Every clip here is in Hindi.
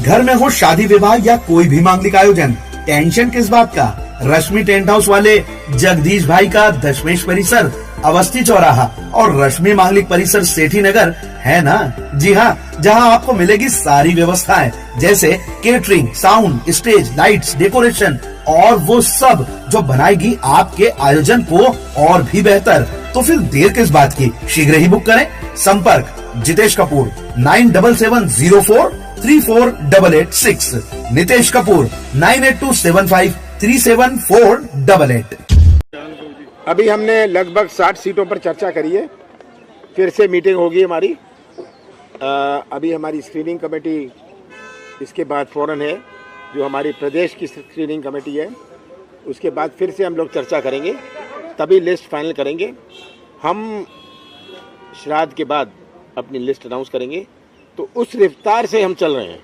घर में हो शादी विवाह या कोई भी मांगलिक आयोजन, टेंशन किस बात का। रश्मि टेंट हाउस वाले जगदीश भाई का दशमेश परिसर, अवस्थी चौराहा और रश्मि मांगलिक परिसर सेठी नगर है ना। जी हाँ, जहाँ आपको मिलेगी सारी व्यवस्थाएं, जैसे catering, sound, stage, lights, decoration और वो सब जो बनाएगी आपके आयोजन को और भी बेहतर। तो फिर देर किस बात की, शीघ्र ही बुक करें। संपर्क जितेश कपूर 9770434886, नितेश कपूर 9827537488। अभी हमने लगभग 60 सीटों पर चर्चा करी है। फिर से मीटिंग होगी हमारी। अभी हमारी स्क्रीनिंग कमेटी इसके बाद फौरन है, जो हमारी प्रदेश की स्क्रीनिंग कमेटी है। उसके बाद फिर से हम लोग चर्चा करेंगे, तभी लिस्ट फाइनल करेंगे। हम श्राद्ध के बाद अपनी लिस्ट अनाउंस करेंगे। तो उस रफ्तार से हम चल रहे हैं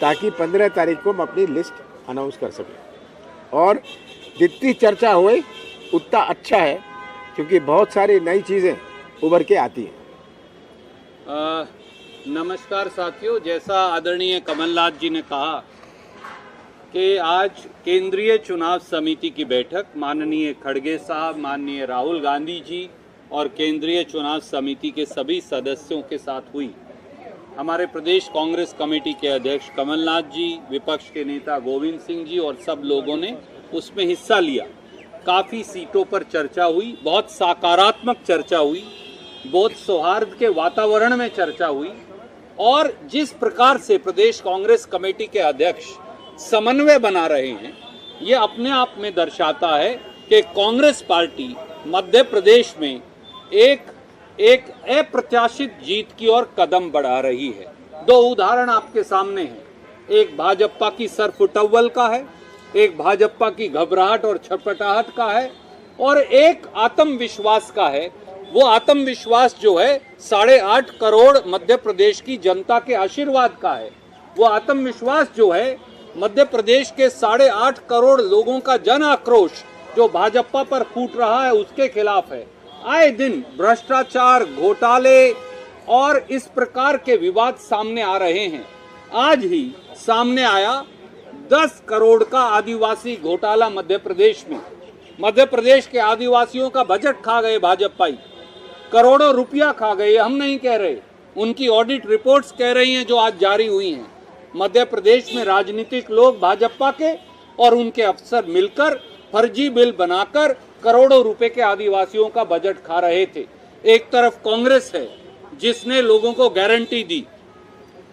ताकि 15 तारीख को हम अपनी लिस्ट अनाउंस कर सकें। और जितनी चर्चा हुए उतना अच्छा है, क्योंकि बहुत सारी नई चीज़ें उभर के आती हैं। नमस्कार साथियों, जैसा आदरणीय कमलनाथ जी ने कहा कि आज केंद्रीय चुनाव समिति की बैठक माननीय खड़गे साहब, माननीय राहुल गांधी जी और केंद्रीय चुनाव समिति के सभी सदस्यों के साथ हुई। हमारे प्रदेश कांग्रेस कमेटी के अध्यक्ष कमलनाथ जी, विपक्ष के नेता गोविंद सिंह जी और सब लोगों ने उसमें हिस्सा लिया। काफ़ी सीटों पर चर्चा हुई, बहुत सकारात्मक चर्चा हुई, बहुत सौहार्द के वातावरण में चर्चा हुई। और जिस प्रकार से प्रदेश कांग्रेस कमेटी के अध्यक्ष समन्वय बना रहे हैं, ये अपने आप में दर्शाता है कि कांग्रेस पार्टी मध्य प्रदेश में एक अप्रत्याशित जीत की ओर कदम बढ़ा रही है। दो उदाहरण आपके सामने हैं, एक भाजपा की सरफुटव्वल का है, एक भाजपा की घबराहट और छटपटाहट का है, और एक आत्मविश्वास का है। वो आत्मविश्वास जो है 8.5 करोड़ मध्य प्रदेश की जनता के आशीर्वाद का है। वो आत्मविश्वास जो है मध्य प्रदेश के 8.5 करोड़ लोगों का जन आक्रोश जो भाजपा पर फूट रहा है उसके खिलाफ है। आए दिन भ्रष्टाचार, घोटाले और इस प्रकार के विवाद सामने आ रहे हैं। आज ही सामने आया 10 करोड़ का आदिवासी घोटाला मध्य प्रदेश में। मध्य प्रदेश के आदिवासियों का बजट खा गए भाजपाई, करोड़ों रुपया खा गए। हम नहीं कह रहे, उनकी ऑडिट रिपोर्ट्स कह रही हैं जो आज जारी हुई हैं। मध्य प्रदेश में राजनीतिक लोग भाजपा के और उनके अफसर मिलकर फर्जी बिल बनाकर करोड़ों रुपए के आदिवासियों का बजट खा रहे थे। एक तरफ कांग्रेस है जिसने लोगों को गारंटी दी।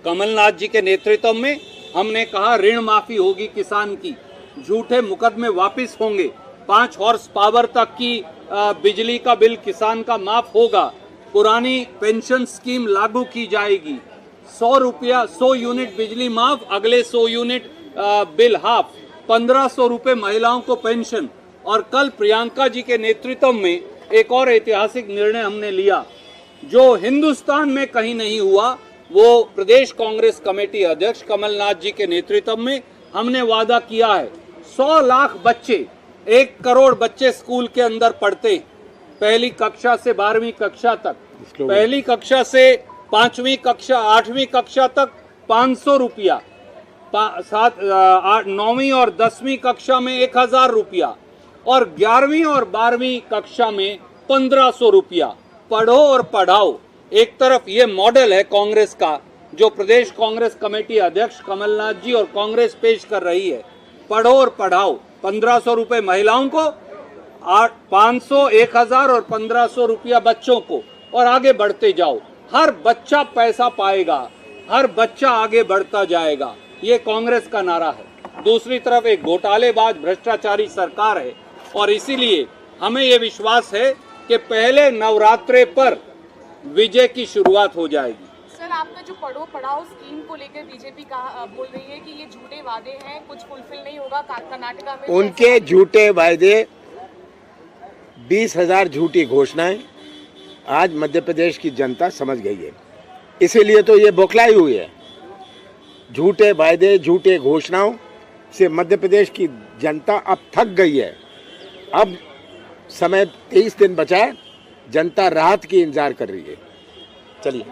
कमलनाथ जी के नेतृत्व में हमने कहा ऋण माफी होगी किसान की, झूठे मुकदमे वापस होंगे, 5 हॉर्स पावर तक की बिजली का बिल किसान का माफ होगा, पुरानी पेंशन स्कीम लागू की जाएगी, 100 यूनिट बिजली माफ, अगले 100 यूनिट बिल हाफ, 1500 रुपए महिलाओं को पेंशन। और कल प्रियंका जी के नेतृत्व में एक और ऐतिहासिक निर्णय हमने लिया जो हिंदुस्तान में कहीं नहीं हुआ। वो प्रदेश कांग्रेस कमेटी अध्यक्ष कमलनाथ जी के नेतृत्व में हमने वादा किया है 100 लाख बच्चे, 1 करोड़ बच्चे स्कूल के अंदर पढ़ते, पहली कक्षा से 12वीं कक्षा तक, पहली कक्षा से 5वीं कक्षा 8वीं कक्षा तक 500 रुपया, 9वीं और 10वीं कक्षा में 1000 रुपया और 11वीं और 12वीं कक्षा में 1500 रुपया। पढ़ो और पढ़ाओ। एक तरफ ये मॉडल है कांग्रेस का जो प्रदेश कांग्रेस कमेटी अध्यक्ष कमलनाथ जी और कांग्रेस पेश कर रही है, पढ़ो और पढ़ाओ। 1500 रुपए महिलाओं को, 500, 1000 और 1500 रुपया बच्चों को, और आगे बढ़ते जाओ। हर बच्चा पैसा पाएगा, हर बच्चा आगे बढ़ता जाएगा, ये कांग्रेस का नारा है। दूसरी तरफ एक घोटालेबाज भ्रष्टाचारी सरकार है और इसीलिए हमें ये विश्वास है कि पहले नवरात्रे पर विजय की शुरुआत हो जाएगी। सर, आपका जो पढ़ो पढ़ाओ स्कीम को लेकर बीजेपी बोल रही है कि ये झूठे वादे हैं, कुछ फुलफिल नहीं होगा। कर्नाटका में उनके झूठे वादे, 20,000 झूठी घोषणाएं आज मध्य प्रदेश की जनता समझ गई है। इसीलिए तो ये बौखलाई हुई है। झूठे वादे, झूठे घोषणाओं से मध्य प्रदेश की जनता अब थक गई है। अब समय 23 दिन बचा है, जनता राहत की इंतजार कर रही है। चलिए।